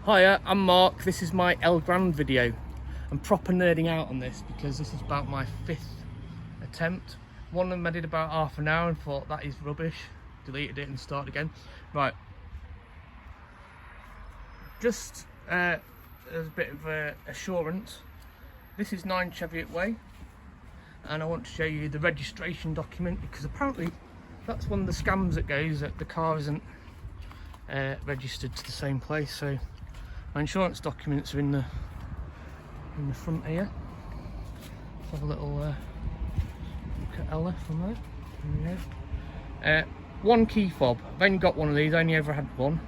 Hiya, I'm Mark. This is my Elgrand video. I'm proper nerding out on this because this is about my 5th attempt. One of them I did about half an hour and thought that is rubbish. Deleted it and started again. Right. Just as a bit of assurance, this is 9 Cheviot Way, and I want to show you the registration document because apparently that's one of the scams that goes that the car isn't registered to the same place. So my insurance documents are in the front here. Let's have a little look at Ella from there. There we go. One key fob. I've only got one of these. I only ever had one.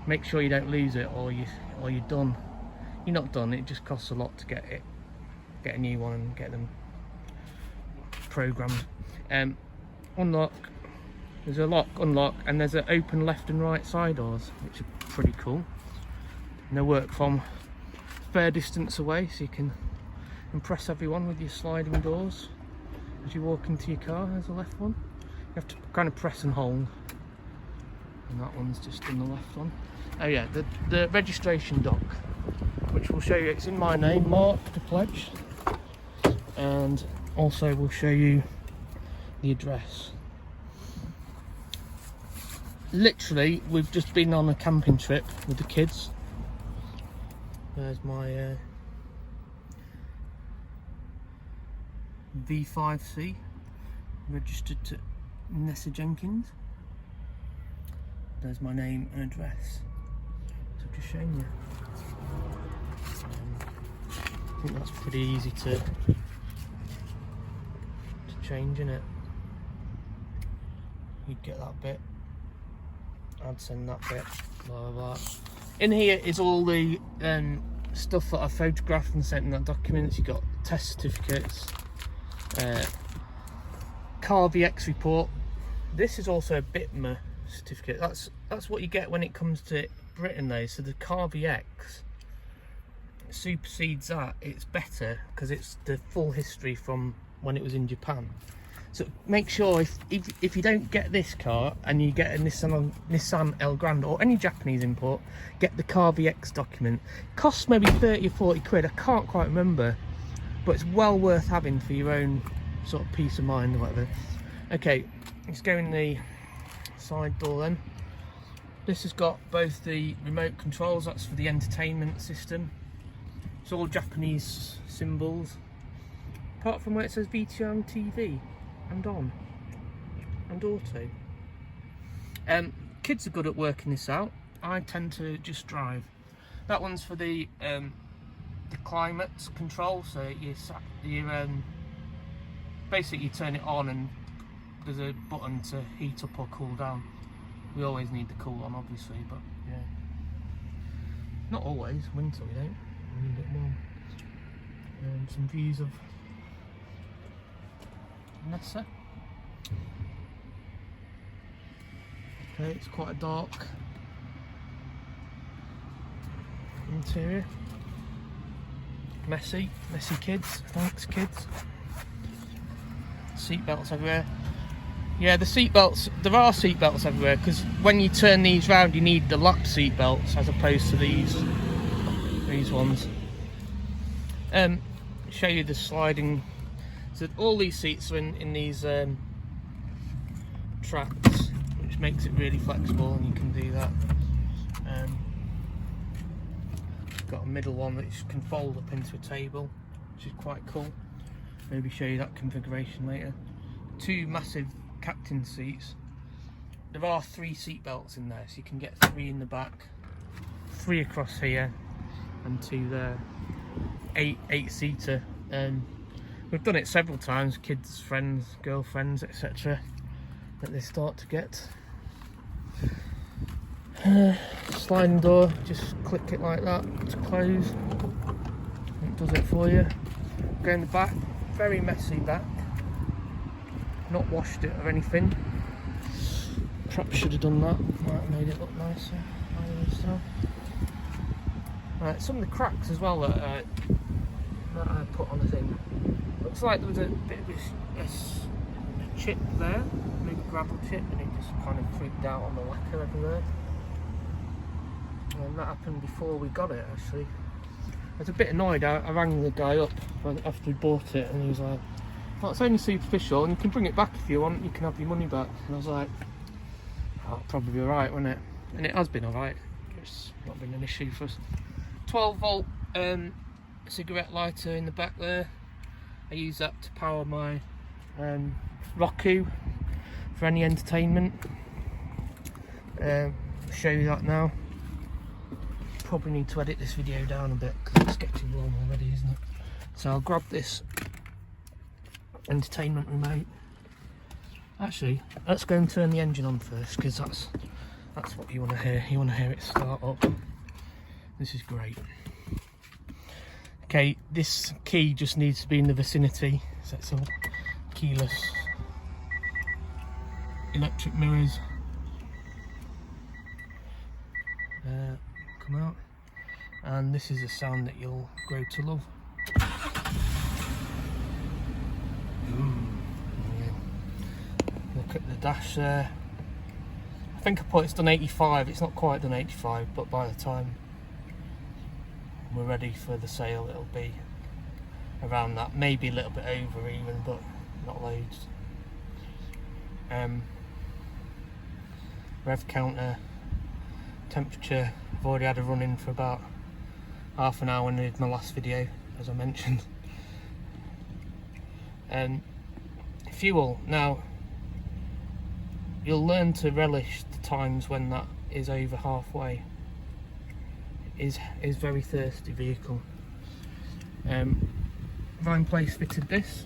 Make sure you don't lose it, or you're done. You're not done. It just costs a lot to get a new one and get them programmed. Unlock. There's a lock, unlock, and there's an open left and right side doors, which are pretty cool. And they work from a fair distance away, so you can impress everyone with your sliding doors as you walk into your car. There's a left one. You have to kind of press and hold, and that one's just in the left one. Oh yeah, the registration doc, which will show you it's in my name, Mark, the pledge, and also will show you the address. Literally, we've just been on a camping trip with the kids. There's my V5C, registered to Nessa Jenkins. There's my name and address. So I've just shown you. I think that's pretty easy to change, innit? You'd get that bit. I'd send that bit. Blah, blah, blah. In here is all the stuff that I photographed and sent in that document. You've got test certificates, car VX report. This is also a BITMA certificate. That's what you get when it comes to Britain though. So the car VX supersedes that. It's better because it's the full history from when it was in Japan. So make sure if you don't get this car and you get a Nissan Elgrand or any Japanese import, get the car VX document. Costs maybe 30 or 40 quid, I can't quite remember, but it's well worth having for your own sort of peace of mind or whatever. Okay, let's go in the side door then. This has got both the remote controls, that's for the entertainment system. It's all Japanese symbols, apart from where it says VTR TV. And on and auto. Kids are good at working this out. I tend to just drive. That one's for the climate control. So you basically turn it on, and there's a button to heat up or cool down. We always need the cool on, obviously, but yeah, not always. Winter we don't. We need it more. Some views of Nessa. Okay, it's quite a dark interior. Messy kids. Thanks, kids. Seatbelts everywhere. Yeah, the seatbelts. There are seatbelts everywhere because when you turn these round, you need the lap seatbelts as opposed to these ones. Show you the sliding. So all these seats are in these tracks, which makes it really flexible, and you can do that. Got a middle one which can fold up into a table, which is quite cool. Maybe show you that configuration later. 2 massive captain seats. There are 3 seat belts in there, so you can get 3 in the back, 3 across here, and 2 there. 8-seater. We've done it several times, kids, friends, girlfriends, etc. That they start to get. Sliding door, just click it like that to close. It does it for you. Go in the back, very messy back. Not washed it or anything. Perhaps should have done that. Might have made it look nicer. Right, some of the cracks as well that I put on the thing. Looks like there was a bit of a chip there, maybe gravel chip, and it just kind of creeped out on the lacquer everywhere. And that happened before we got it, actually. I was a bit annoyed. I rang the guy up after we bought it, and he was like, well, it's only superficial, and you can bring it back if you want, you can have your money back. And I was like, oh, it'll probably be alright, won't it? And it has been alright. It's not been an issue for us. 12 volt cigarette lighter in the back there. I use that to power my Roku for any entertainment. Show you that now. Probably need to edit this video down a bit because it's getting long already, isn't it? So I'll grab this entertainment remote. Actually, let's go and turn the engine on first, because that's what you want to hear. You want to hear it start up. This is great. Okay, this key just needs to be in the vicinity, so it's all keyless. Electric mirrors come out, and this is a sound that you'll grow to love. Look at the dash there. I think I put it's done 85. It's not quite done 85, but by the time we're ready for the sale, it'll be around that, maybe a little bit over even, but not loads. Rev counter, temperature, I've already had a run in for about half an hour when I did my last video, as I mentioned. Fuel, now you'll learn to relish the times when that is over halfway. It is very thirsty vehicle. Vine Place fitted this,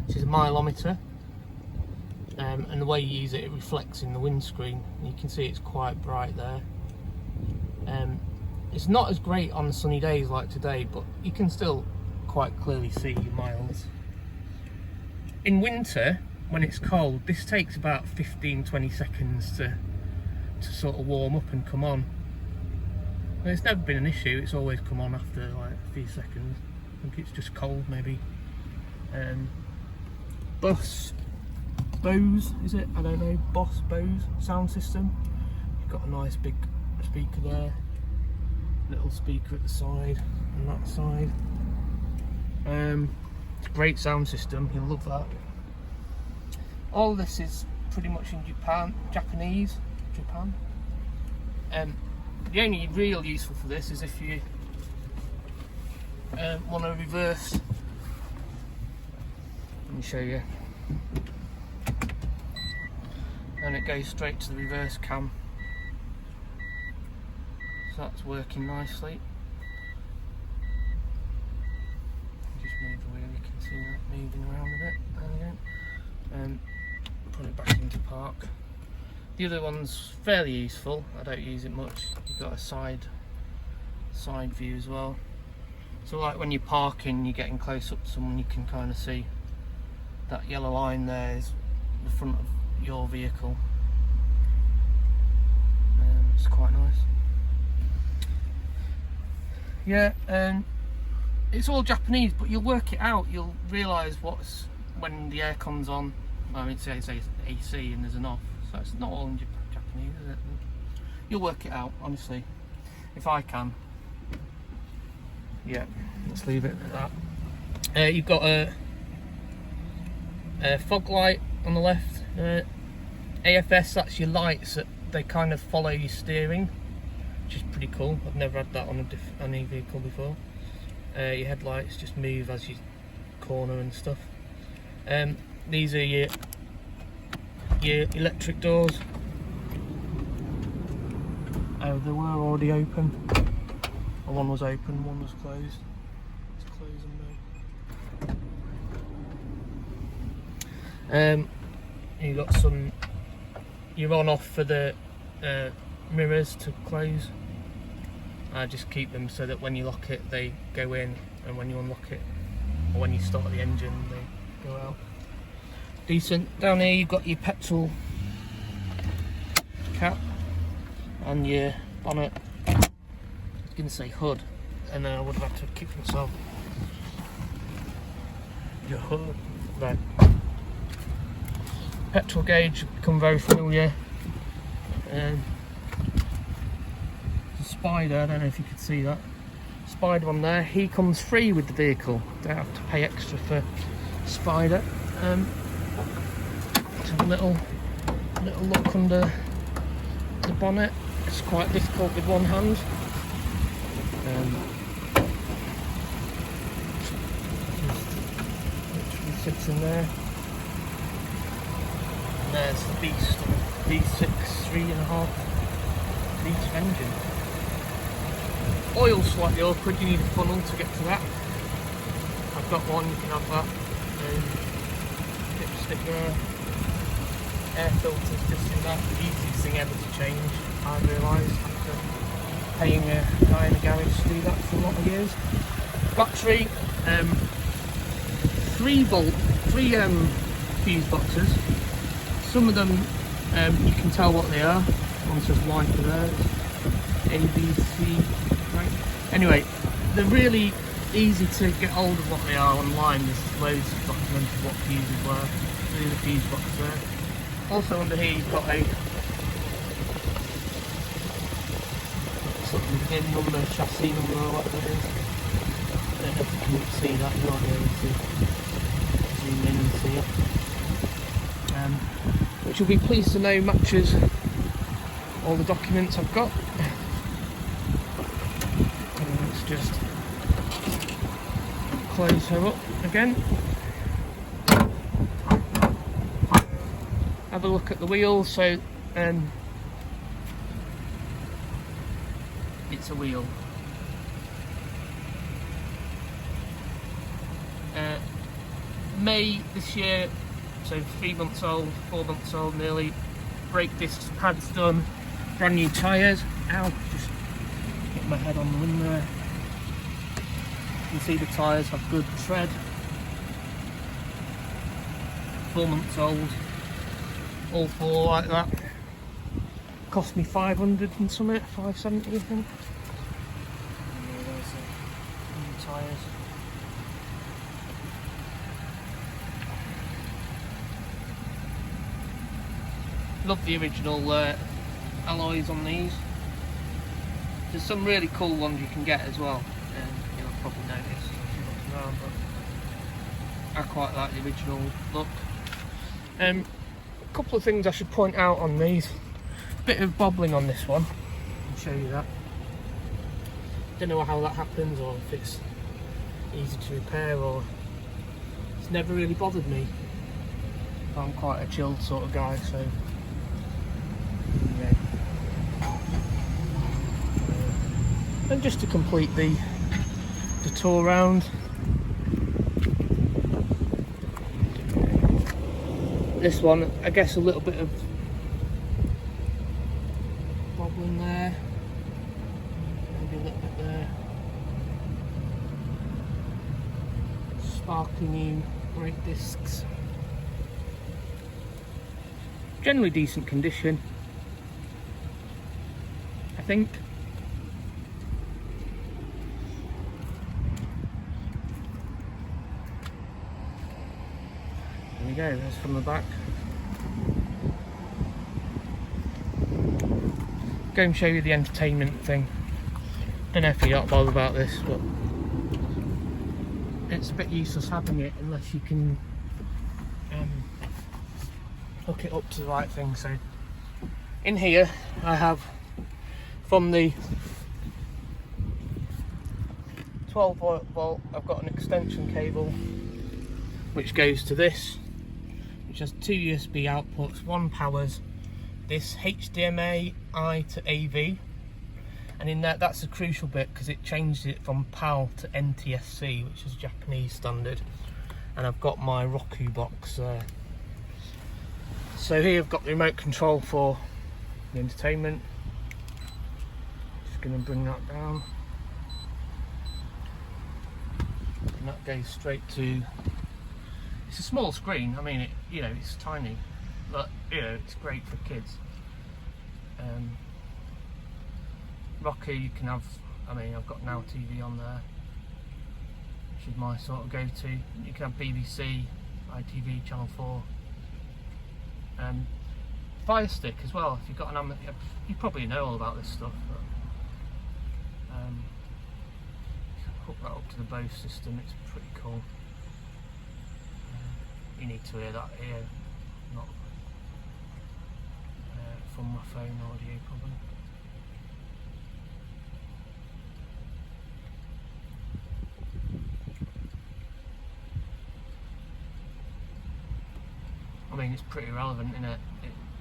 which is a mileometer, and the way you use it, it reflects in the windscreen. You can see it's quite bright there. It's not as great on sunny days like today, but you can still quite clearly see your miles. In winter, when it's cold, this takes about 15-20 seconds to sort of warm up and come on. And it's never been an issue, it's always come on after like a few seconds. I think it's just cold maybe. Bose, is it? I don't know, Bose sound system. You've got a nice big speaker there, little speaker at the side and that side. It's a great sound system, you'll love that. All this is pretty much in Japan. The only real useful for this is if you want to reverse. Let me show you. And it goes straight to the reverse cam. So that's working nicely. Just move the wheel, you can see that moving around a bit. There we go. Put it back into park. The other one's fairly useful. I don't use it much. You've got a side view as well. So like when you're parking, you're getting close up to someone, you can kind of see that yellow line there is the front of your vehicle. It's quite nice. Yeah, it's all Japanese, but you'll work it out. You'll realise when the aircon's on. I mean, say it's AC and there's an off, so it's not all in Japanese, is it? You'll work it out, honestly, if I can. Yeah, let's leave it at that. You've got a fog light on the left. AFS, that's your lights that they kind of follow your steering, which is pretty cool. I've never had that on any vehicle before. Your headlights just move as you corner and stuff. These are your electric doors. Oh, they were already open. One was open, one was closed. Let's close them now. You've got some. You're on off for the mirrors to close. I just keep them so that when you lock it, they go in, and when you unlock it, or when you start the engine, they go out. Decent. Down here you've got your petrol cap and your bonnet. I was going to say hood, and then I would have had to kick myself. Your hood. Right. Petrol gauge, become very familiar. Spider, I don't know if you could see that. Spider on there, he comes free with the vehicle. Don't have to pay extra for Spider. Let's have a little look under the bonnet. It's quite difficult with one hand. Literally sits in there. And there's the beast, V6 3.5 litre engine. Oil's slightly awkward, you need a funnel to get to that. I've got one, you can have that. Dipstick there. Air filters just in that. The easiest thing ever to change, I realised after paying a guy in the garage to do that for a lot of years. Battery, 3 fuse boxes. Some of them you can tell what they are. One says wiper there, A, B, C, right. Anyway, they're really easy to get hold of what they are online. There's loads of documented what fuses were. There's a fuse box there. Also under here you've got a sort of VIN number, chassis number or whatever it is. I don't know if you can see that, you might be able to zoom in and see it. Which you'll be pleased to know matches all the documents I've got. Let's just close her up again. Have a look at the wheels. So it's a wheel. May this year, so 3 months old, 4 months old nearly. Brake discs, pads done, brand new tyres. Ow, just hit my head on the wind there. You can see the tyres have good tread. 4 months old, all 4 like that. Cost me 500 and something, 570 I think. And there's the new tyres. Love the original alloys on these. There's some really cool ones you can get as well, and you'll probably notice if you're looking around, but I quite like the original look. A couple of things I should point out on these. Bit of bobbling on this one, I'll show you that. Don't know how that happens, or if it's easy to repair, or it's never really bothered me. I'm quite a chilled sort of guy, so yeah. And just to complete the tour round, this one, I guess a little bit of bobbling there, maybe a little bit there. Sparkly new brake discs. Generally decent condition, I think. There we go, that's from the back. Go and show you the entertainment thing. Don't know if you're not bothered about this, but it's a bit useless having it unless you can hook it up to the right thing. So in here I have, from the 12 volt, I've got an extension cable which goes to this, which has 2 USB outputs. One powers this HDMI to AV, and in that's a crucial bit because it changed it from PAL to NTSC, which is Japanese standard. And I've got my Roku box there. So here I've got the remote control for the entertainment. Just going to bring that down, and that goes straight to. It's a small screen. I mean, it's tiny, but it's great for kids. Roku, you can have. I mean, I've got Now TV on there, which is my sort of go-to. You can have BBC, ITV, Channel 4. Fire stick as well. If you've got an you probably know all about this stuff, but that up to the Bose system. It's pretty cool. You need to hear that here, not from my phone audio probably. I mean, it's pretty relevant, isn't it?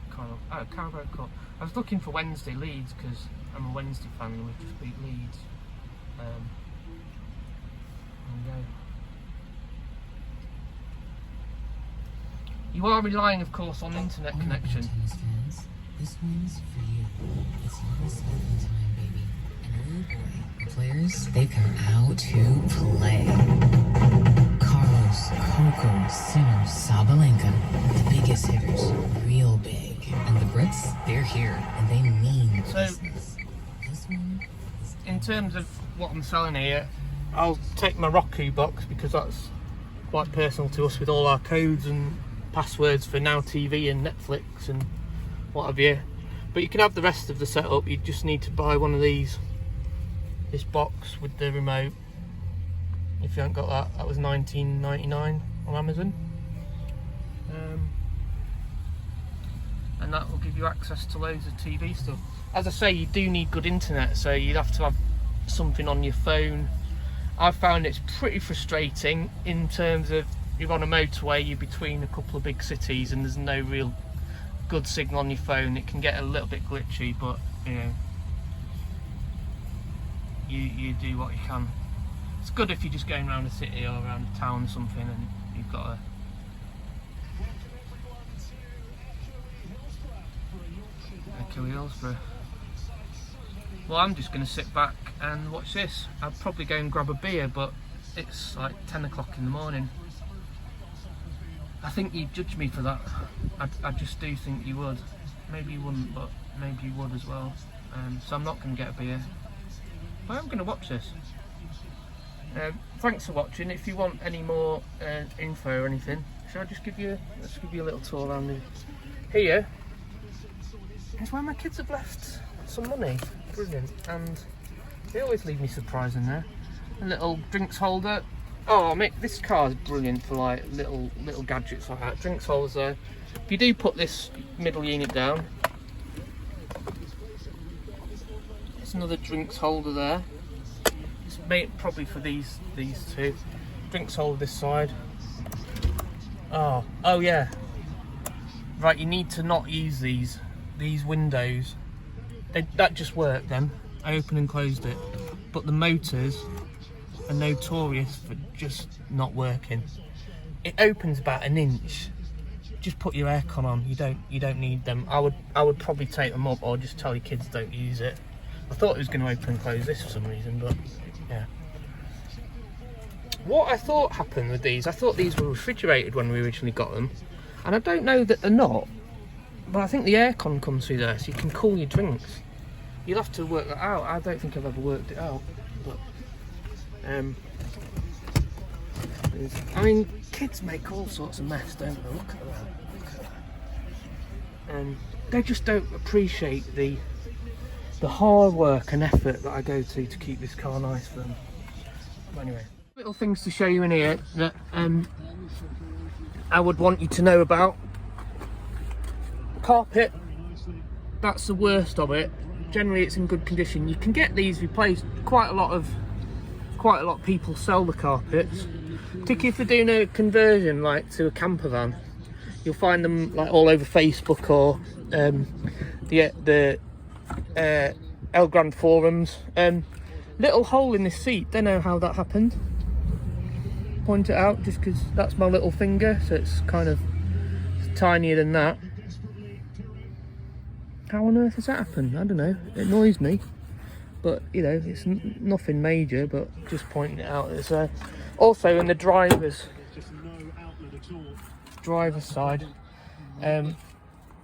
Kind of. Oh, Carabao Cup. I was looking for Wednesday Leeds because I'm a Wednesday fan and we've just beat Leeds. There we go. You are relying, of course, on internet connection. Fans, this one's for you. It's level 7 time, baby. And oh boy, the players, they come out to play. Carlos, Coco, Sinner, Sabalenka, the biggest hitters, real big. And the Brits, they're here, and they mean business. This one is In terms of what I'm selling here, I'll take my Roku box because that's quite personal to us with all our codes and passwords for Now TV and Netflix and what have you. But you can have the rest of the setup. You just need to buy one of these, this box with the remote. If you haven't got that, that was $19.99 on Amazon. And that will give you access to loads of TV stuff. As I say, you do need good internet, so you'd have to have something on your phone. I've found it's pretty frustrating in terms of you're on a motorway, you're between a couple of big cities and there's no real good signal on your phone. It can get a little bit glitchy, but you know, you do what you can. It's good if you're just going around a city or around a town or something and you've got a Hillsborough. Well, I'm just going to sit back and watch this. I'd probably go and grab a beer, but it's like 10 o'clock in the morning. I think you'd judge me for that. I just do think you would. Maybe you wouldn't, but maybe you would as well. So I'm not going to get a beer. But I'm going to watch this. Thanks for watching. If you want any more info or anything, shall I just give you a little tour around here. It's where my kids have left some money. Brilliant. And they always leave me surprised in there. A little drinks holder. Oh, mate, this car is brilliant for like little gadgets like that. Drinks holders there. If you do put this middle unit down, there's another drinks holder there. It's made probably for these two. Drinks holder this side. Oh yeah. Right, you need to not use these windows. That just worked then. I opened and closed it. But the motors are notorious for just not working. It opens about an inch. Just put your aircon on. You don't need them. I would probably take them up or just tell your kids don't use it. I thought it was going to open and close this for some reason, but yeah. What I thought happened with these, I thought these were refrigerated when we originally got them, and I don't know that they're not. But I think the aircon comes through there, so you can cool your drinks. You'll have to work that out. I don't think I've ever worked it out. But I mean, kids make all sorts of mess, don't they? Look at that. They just don't appreciate the hard work and effort that I go to keep this car nice for them. But anyway, little things to show you in here that I would want you to know about. Carpet, that's the worst of it. Generally it's in good condition. You can get these replaced. Quite a lot of people sell the carpets, particularly if they're doing a conversion like to a camper van. You'll find them like all over Facebook or the Elgrand forums. Little hole in this seat, don't know how that happened. Point it out just because that's my little finger, so it's kind of tinier than that. How on earth has that happened? I don't know. It annoys me, but you know, it's nothing major. But just pointing it out. It's also in the driver's side.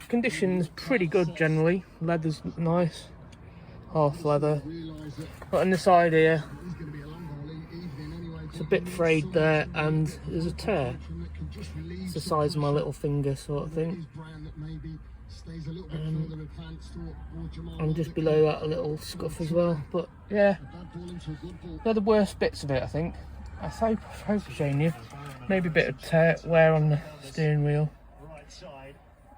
Conditions pretty good generally. Leather's nice, half leather. But on the side here, it's a bit frayed there, and there's a tear. It's the size of my little finger, sort of thing. Stays a little bit further advanced or Jamal. And just below that a little scuff as well. But yeah, Bad ball into a good ball. they're the worst bits of it, I think. I hope I've shown you. Maybe a bit of wear on the steering wheel.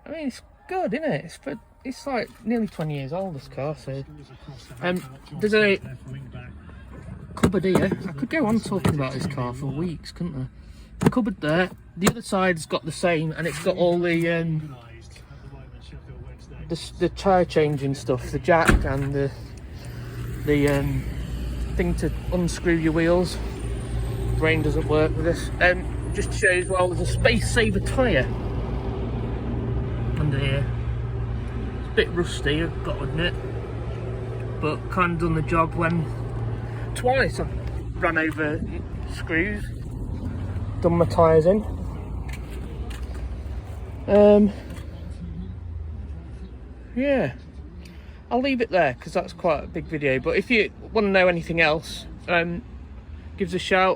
I mean, it's good, isn't it? It's like nearly 20 years old, this car. So there's a cupboard here. I could go on talking about this car for weeks, couldn't I? The cupboard there. The other side's got the same, and it's got all the tyre changing stuff, the jack and the thing to unscrew your wheels. Brain doesn't work with this. Just to show you as well, there's a space saver tyre under here. It's a bit rusty, I've got to admit, but kind of done the job when twice I've ran over screws, done my tyres in. Yeah, I'll leave it there because that's quite a big video. But if you want to know anything else, give us a shout.